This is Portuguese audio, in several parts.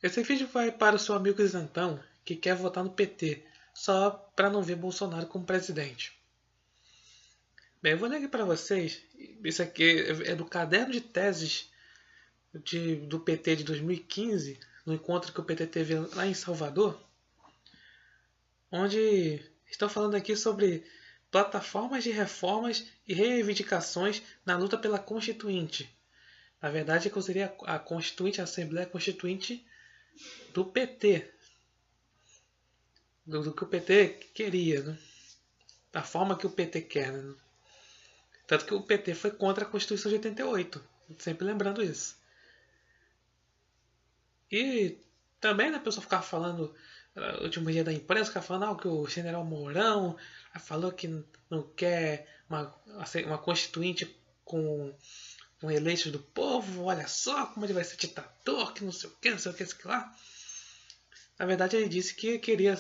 Esse vídeo vai para o seu amigo isentão que quer votar no PT só para não ver Bolsonaro como presidente. Bem, eu vou ler aqui para vocês. Isso aqui é do caderno de teses do PT de 2015, no encontro que o PT teve lá em Salvador, onde estão falando aqui sobre plataformas de reformas e reivindicações na luta pela Constituinte. Na verdade, que seria a Constituinte, a Assembleia Constituinte do PT, do que o PT queria, né? Da forma que o PT quer. Né? Tanto que o PT foi contra a Constituição de 88, sempre lembrando isso. E também, né, a pessoa ficava falando, no último dia da imprensa, ficava falando que o general Mourão falou que não quer uma constituinte com eleitos do povo, olha só como ele vai ser ditador, que não sei o que, não sei o que, isso que lá. Na verdade, ele disse que queria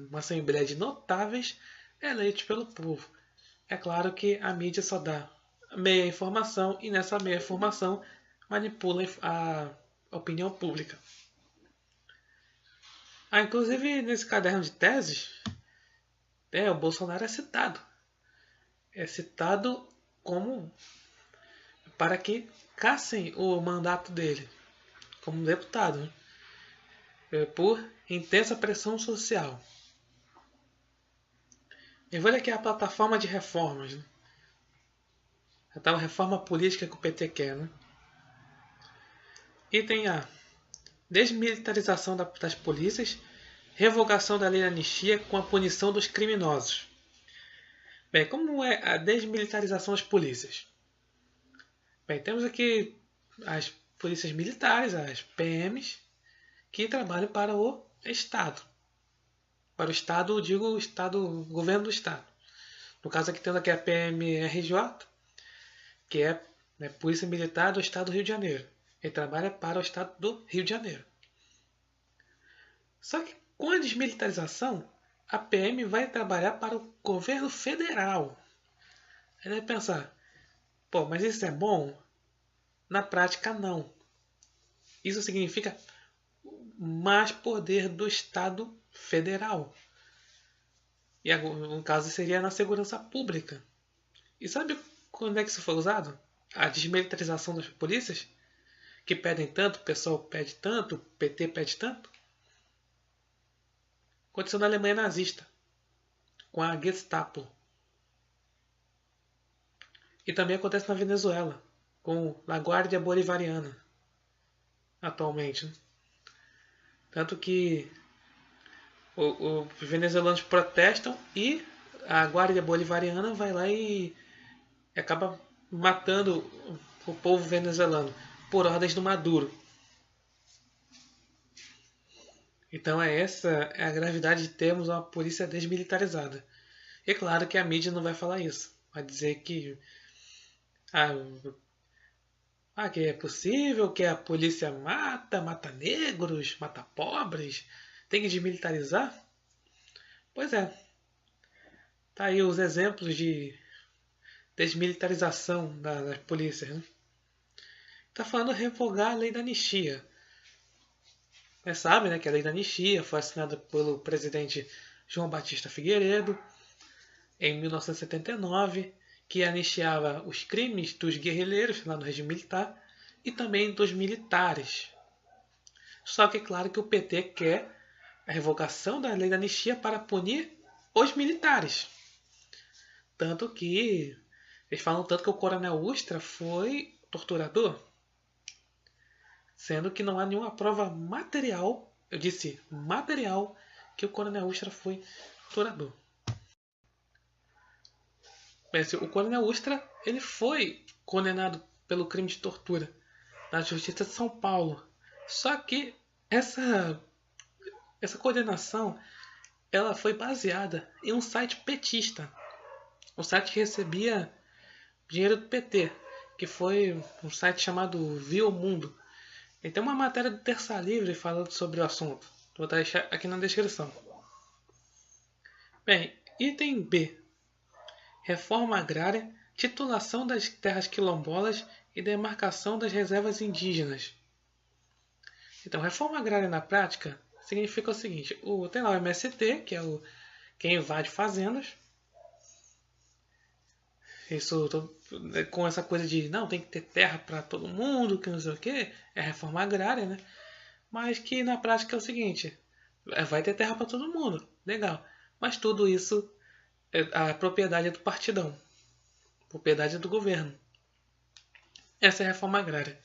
uma assembleia de notáveis eleitos pelo povo. É claro que a mídia só dá meia informação e nessa meia informação manipula a opinião pública. Inclusive nesse caderno de teses, o Bolsonaro é citado. É citado como para que cassem o mandato dele como deputado, né? Por intensa pressão social. E olha aqui a plataforma de reformas. Né? A tal reforma política que o PT quer. Né? Item A. Desmilitarização das polícias, revogação da lei de anistia com a punição dos criminosos. Bem, como é a desmilitarização das polícias? Bem, temos aqui as polícias militares, as PMs, que trabalham para o Estado. Para o Estado, digo o Estado, o governo do Estado. No caso aqui temos aqui a PMRJ, que é Polícia Militar do Estado do Rio de Janeiro. Ele trabalha para o Estado do Rio de Janeiro. Só que com a desmilitarização, a PM vai trabalhar para o governo federal. Aí deve pensar, pô, mas isso é bom? Na prática, não. Isso significa mais poder do Estado federal. E no caso seria na segurança pública. E sabe quando é que isso foi usado? A desmilitarização das polícias? Que pedem tanto, o pessoal pede tanto, o PT pede tanto? Aconteceu na Alemanha nazista, com a Gestapo. E também acontece na Venezuela, com a Guardia Bolivariana, atualmente. Tanto que os venezuelanos protestam e a Guardia Bolivariana vai lá e acaba matando o povo venezuelano por ordens do Maduro. Então essa é a gravidade de termos uma polícia desmilitarizada. E é claro que a mídia não vai falar isso. Vai dizer que que é possível que a polícia mata negros, mata pobres, tem que desmilitarizar? Pois é. Tá aí os exemplos de desmilitarização das polícias. Né? Tá falando revogar a lei da anistia. Mas sabe, né, que a lei da anistia foi assinada pelo presidente João Batista Figueiredo em 1979, que anistiava os crimes dos guerrilheiros lá no regime militar e também dos militares. Só que é claro que o PT quer a revogação da lei da anistia para punir os militares. Tanto que eles falam tanto que o Coronel Ustra foi torturador, sendo que não há nenhuma prova material, eu disse material, que o Coronel Ustra foi torturador. Mas o Coronel Ustra ele foi condenado pelo crime de tortura na Justiça de São Paulo. Só que essa condenação ela foi baseada em um site petista, um site que recebia dinheiro do PT, que foi um site chamado Viu o Mundo. E tem uma matéria do Terça Livre falando sobre o assunto. Vou deixar aqui na descrição. Bem, item B. Reforma agrária, titulação das terras quilombolas e demarcação das reservas indígenas. Então, reforma agrária na prática significa o seguinte: tem lá o MST, que é quem invade fazendas. Isso com essa coisa de não, tem que ter terra para todo mundo, que não sei o que, é reforma agrária, né? Mas que na prática é o seguinte: vai ter terra para todo mundo, legal. Mas tudo isso, a propriedade é do partidão, propriedade é do governo. Essa é a reforma agrária.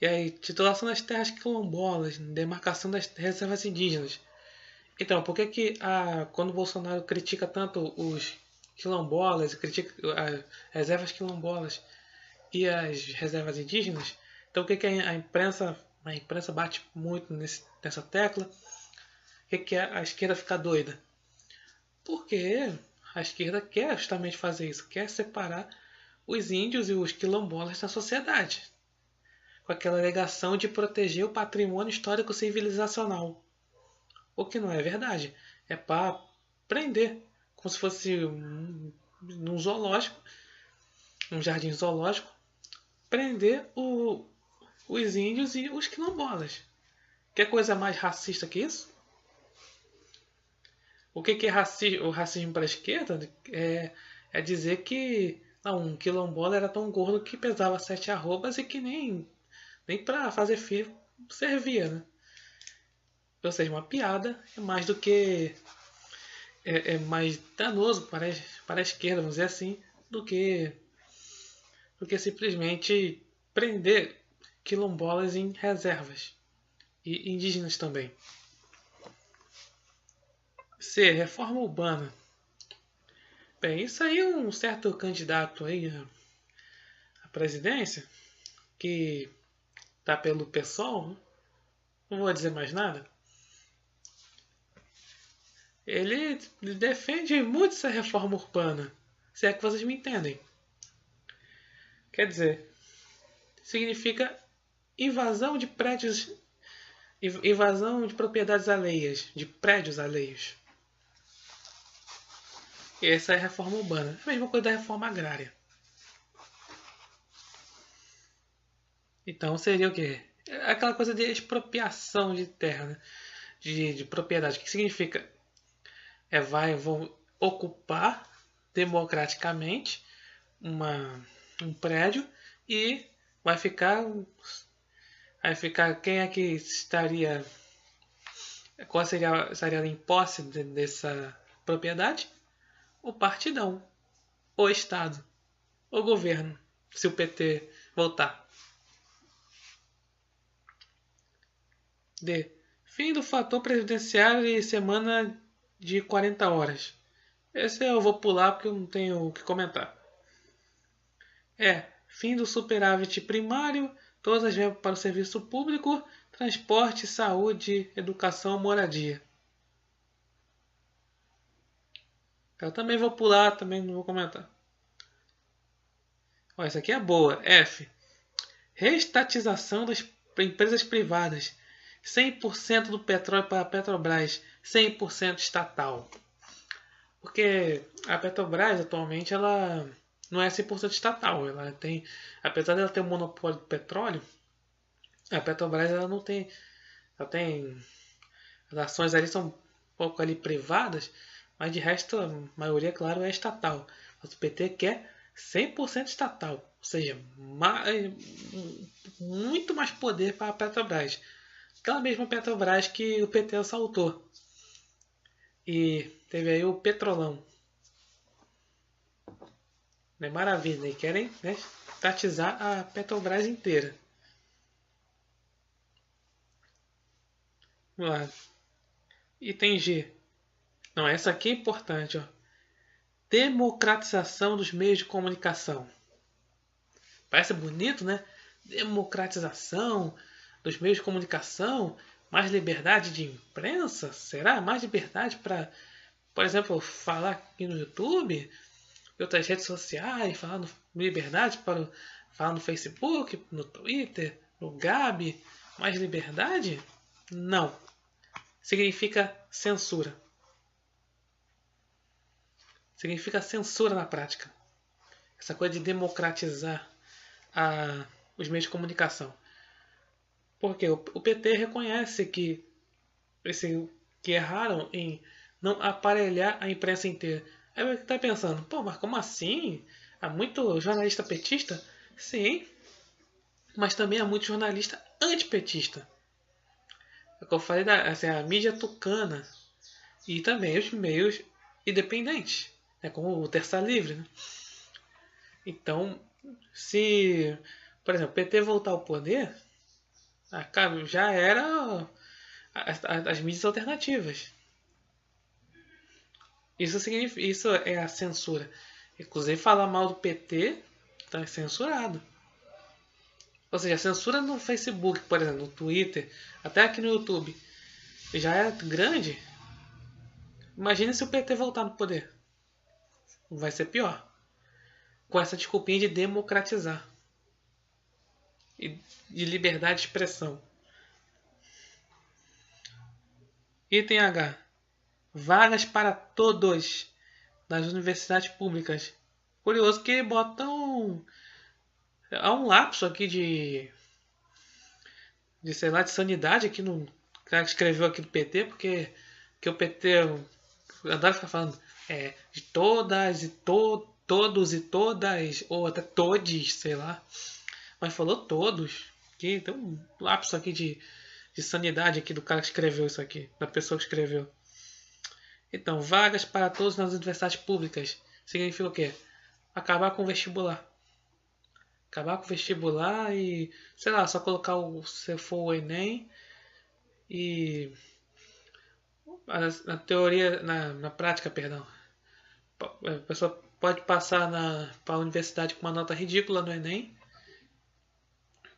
E aí, titulação das terras quilombolas, demarcação das reservas indígenas. Então, por que quando o Bolsonaro critica tanto os quilombolas, critica as reservas quilombolas e as reservas indígenas, então o que a imprensa bate muito nessa tecla? O que a esquerda fica doida? Porque a esquerda quer justamente fazer isso, quer separar os índios e os quilombolas da sociedade, com aquela alegação de proteger o patrimônio histórico civilizacional. O que não é verdade. É para prender, como se fosse num zoológico, um jardim zoológico, prender os índios e os quilombolas. Quer coisa mais racista que isso? O que é o racismo para a esquerda? É dizer que um quilombola era tão gordo que pesava 7 arrobas e que nem para fazer filho servia, né? Ou seja, uma piada é mais do que é mais danoso para a esquerda, vamos dizer assim, do que simplesmente prender quilombolas em reservas e indígenas também. C. Reforma urbana. Bem, isso aí é um certo candidato aí à presidência que está pelo PSOL, né? Não vou dizer mais nada. Ele defende muito essa reforma urbana, se é que vocês me entendem. Quer dizer, significa invasão de prédios, invasão de propriedades alheias, de prédios alheios. E essa é a reforma urbana. É a mesma coisa da reforma agrária. Então seria o quê? Aquela coisa de expropriação de terra, né? de propriedade. O que significa? Vão ocupar democraticamente um prédio e vai ficar quem é que qual estaria em posse dessa propriedade? O partidão, o Estado, o governo, se o PT voltar. D. Fim do fator presidenciário e semana de 40 horas. Esse eu vou pular porque eu não tenho o que comentar. Fim do superávit primário, todas as verbas para o serviço público, transporte, saúde, educação, moradia. Eu também vou pular, também não vou comentar. Essa aqui é boa. F. Reestatização das empresas privadas. 100% do petróleo para a Petrobras. 100% estatal. Porque a Petrobras atualmente ela não é 100% estatal. Ela tem, apesar dela ter um monopólio do petróleo, a Petrobras ela não tem, ela tem as ações ali são um pouco ali privadas, mas de resto a maioria, claro, é estatal. Mas o PT quer 100% estatal, ou seja, muito mais poder para a Petrobras. Aquela mesma Petrobras que o PT assaltou. E teve aí o Petrolão. É maravilha, e querem, né, estatizar a Petrobras inteira. Vamos lá. Item G. Não, essa aqui é importante. Ó. Democratização dos meios de comunicação. Parece bonito, né? Democratização dos meios de comunicação. Mais liberdade de imprensa? Será? Mais liberdade para, por exemplo, falar aqui no YouTube, em outras redes sociais, liberdade para falar no Facebook, no Twitter, no Gab. Mais liberdade? Não. Significa censura. Significa censura na prática. Essa coisa de democratizar os meios de comunicação. Porque o PT reconhece que erraram em não aparelhar a imprensa inteira. Aí você está pensando, pô, mas como assim? Há muito jornalista petista? Sim, mas também há muito jornalista antipetista. É o que eu falei assim, a mídia tucana e também os meios independentes, né, como o Terça Livre. Né? Então, se, por exemplo, o PT voltar ao poder, já era as mídias alternativas. Isso é a censura. Inclusive, falar mal do PT está censurado. Ou seja, a censura no Facebook, por exemplo, no Twitter, até aqui no YouTube, já é grande. Imagina se o PT voltar no poder. Vai ser pior. Com essa desculpinha de democratizar e de liberdade de expressão. Item H. Vagas para todos nas universidades públicas. Curioso que botam. Há um lapso aqui de sei lá, de sanidade aqui no cara que escreveu aqui do PT, porque que o PT adora ficar falando de todas e todos e todas, ou até todes, sei lá. Mas falou todos. Que tem um lapso aqui de sanidade aqui do cara que escreveu isso aqui, da pessoa que escreveu. Então, vagas para todos nas universidades públicas significa o quê? Acabar com o vestibular. Acabar com o vestibular e, sei lá, só colocar se for o Enem e na teoria, na prática, perdão, a pessoa pode passar para a universidade com uma nota ridícula no Enem,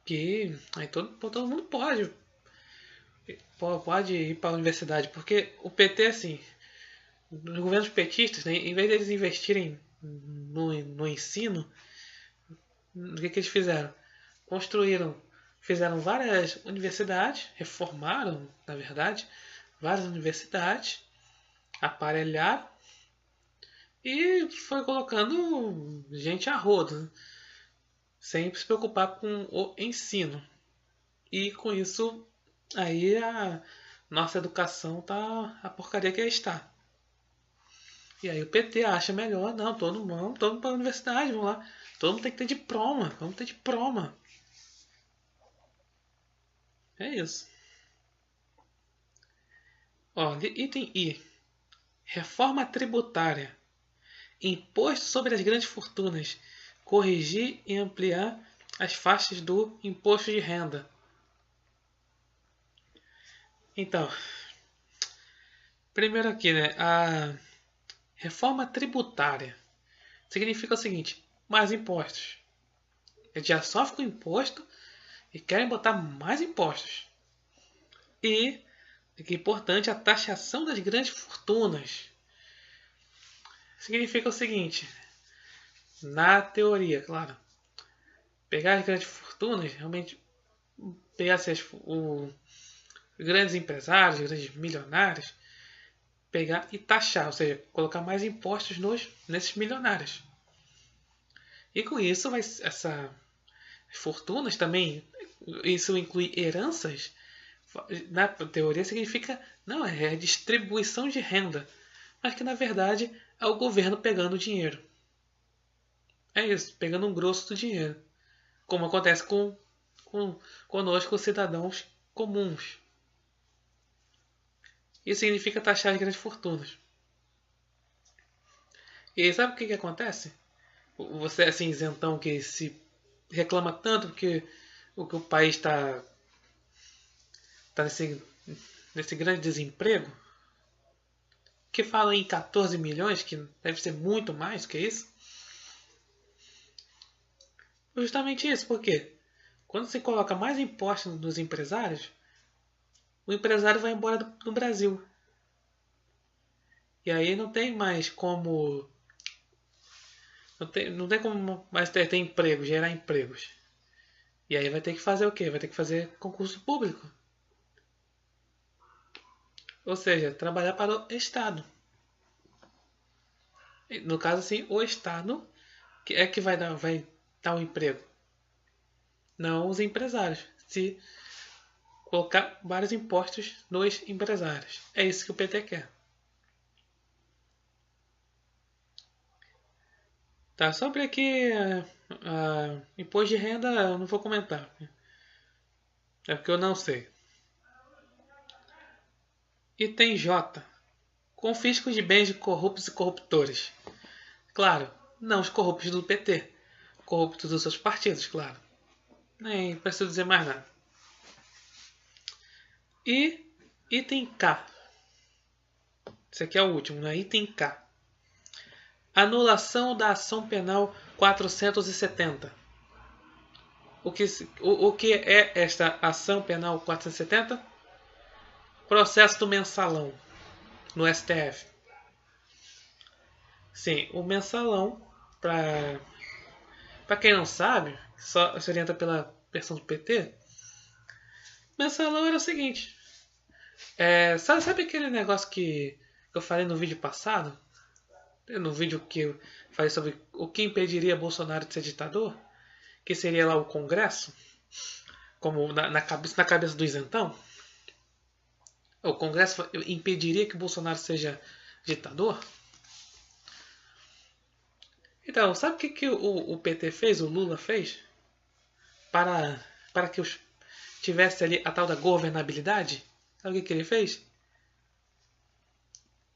que aí todo mundo pode ir para a universidade, porque o PT, assim, os governos petistas, né, em vez deles investirem no ensino, o que eles fizeram? Fizeram várias universidades, reformaram, na verdade, várias universidades, aparelharam e foi colocando gente a rodo, né? Sem se preocupar com o ensino. E com isso, aí a nossa educação tá a porcaria que está. E aí o PT acha melhor, não, todo mundo para a universidade, vamos lá. Todo mundo tem que ter diploma, vamos ter diploma. É isso. Ó, item I. Reforma tributária. Imposto sobre as grandes fortunas. Corrigir e ampliar as faixas do imposto de renda. Então, primeiro aqui, né? A reforma tributária significa o seguinte: mais impostos. Eles já sofrem com imposto e querem botar mais impostos. E, o que é importante, a taxação das grandes fortunas. Significa o seguinte, na teoria, claro, pegar as grandes fortunas, realmente pegar os grandes empresários, os grandes milionários, pegar e taxar, ou seja, colocar mais impostos nesses milionários. E com isso, essas fortunas também, isso inclui heranças, na teoria significa, não, é distribuição de renda, mas que na verdade é o governo pegando o dinheiro. É isso, pegando um grosso do dinheiro. Como acontece conosco, os cidadãos comuns. Isso significa taxar as grandes fortunas. E sabe o que acontece? Você é assim, isentão que se reclama tanto porque o país está nesse grande desemprego, que fala em 14 milhões, que deve ser muito mais que isso. Justamente isso, porque quando se coloca mais impostos nos empresários, o empresário vai embora do Brasil. E aí não tem mais como. Não tem como mais ter emprego, gerar empregos. E aí vai ter que fazer o quê? Vai ter que fazer concurso público. Ou seja, trabalhar para o Estado. No caso, assim, o Estado que vai dar o emprego. Não os empresários. Se colocar vários impostos nos empresários. É isso que o PT quer. Tá, sobre aqui imposto de renda eu não vou comentar. É porque eu não sei. Item J. Confisco de bens de corruptos e corruptores. Claro, não os corruptos do PT. Corruptos dos seus partidos, claro. Nem preciso dizer mais nada. E item K. Esse aqui é o último, né? Item K. Anulação da ação penal 470. O que é esta ação penal 470? Processo do mensalão no STF. Sim, o mensalão, para quem não sabe, só se orienta pela versão do PT, mensalão era o seguinte. Sabe aquele negócio que eu falei no vídeo passado? No vídeo que eu falei sobre o que impediria Bolsonaro de ser ditador? Que seria lá o Congresso? Como na cabeça do isentão? O Congresso impediria que Bolsonaro seja ditador? Então, sabe o que o PT fez, o Lula fez? Para que tivesse ali a tal da governabilidade? Sabe o que ele fez?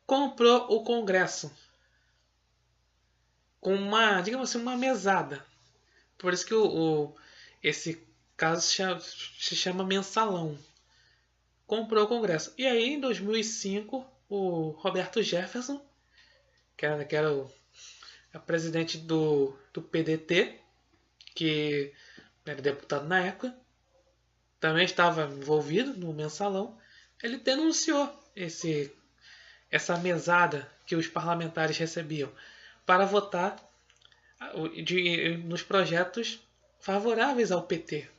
Comprou o Congresso com uma, digamos assim, uma mesada. Por isso que esse caso se chama mensalão. Comprou o Congresso. E aí, em 2005, o Roberto Jefferson, que era o presidente do PDT, que era deputado na época, também estava envolvido no mensalão. Ele denunciou essa mesada que os parlamentares recebiam para votar nos projetos favoráveis ao PT.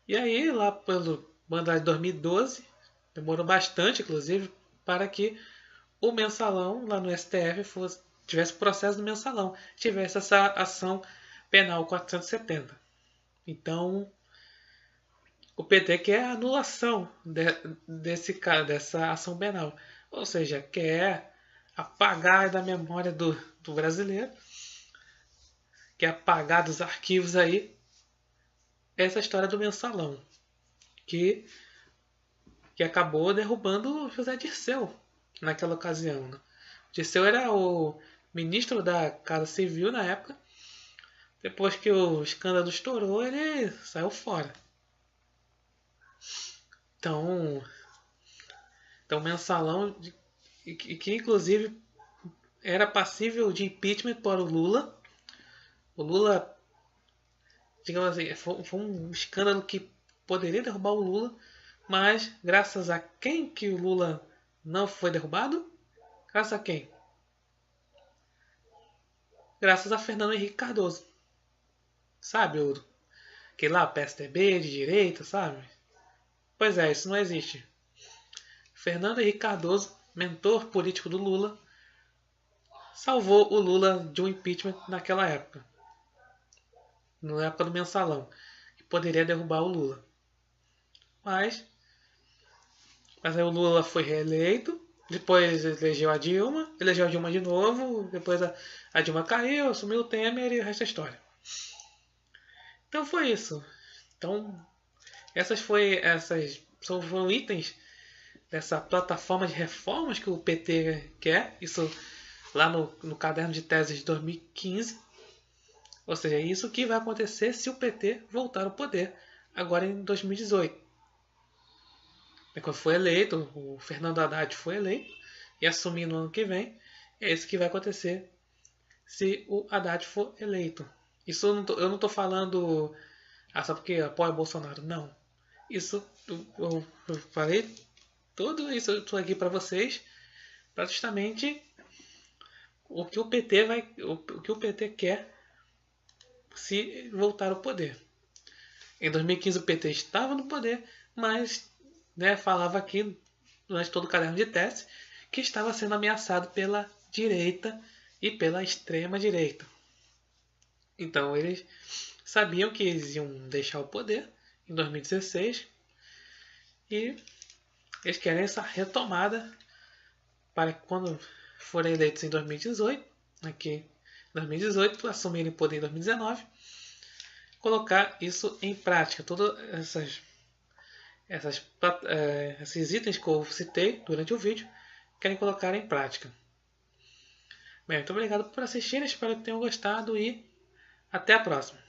E aí, lá pelo mandato de 2012, demorou bastante, inclusive, para que o mensalão lá no STF tivesse processo do mensalão, tivesse essa ação penal 470. Então, o PT quer a anulação dessa ação penal. Ou seja, quer apagar da memória do brasileiro, quer apagar dos arquivos aí essa história do mensalão, que acabou derrubando o José Dirceu naquela ocasião. Né? Dirceu era o ministro da Casa Civil na época. Depois que o escândalo estourou, ele saiu fora. Então mensalão, que inclusive era passível de impeachment para o Lula. O Lula, digamos assim, foi um escândalo que poderia derrubar o Lula, mas graças a quem que o Lula não foi derrubado? Graças a quem? Graças a Fernando Henrique Cardoso. Sabe, que lá, PSDB de direita, sabe? Pois é, isso não existe. Fernando Henrique Cardoso, mentor político do Lula, salvou o Lula de um impeachment naquela época. Na época do mensalão. Que poderia derrubar o Lula. Mas aí o Lula foi reeleito. Depois elegeu a Dilma de novo. Depois a Dilma caiu, assumiu o Temer e o resto é história. Então foi isso. Então, foram itens dessa plataforma de reformas que o PT quer. Isso lá no caderno de tese de 2015. Ou seja, é isso que vai acontecer se o PT voltar ao poder agora em 2018. Quando foi eleito, o Fernando Haddad foi eleito e assumir no ano que vem, é isso que vai acontecer se o Haddad for eleito. Isso eu não estou falando só porque apoia Bolsonaro, não. Isso eu falei tudo isso aqui para vocês para justamente o que o PT quer se voltar ao poder. Em 2015 o PT estava no poder, mas falava aqui durante todo o caderno de teste que estava sendo ameaçado pela direita e pela extrema direita. Então eles sabiam que eles iam deixar o poder, em 2016 e eles querem essa retomada para quando forem eleitos em 2018, aqui em 2018, assumirem poder em 2019, colocar isso em prática. Todos esses itens que eu citei durante o vídeo, querem colocar em prática. Bem, muito obrigado por assistir, espero que tenham gostado e até a próxima.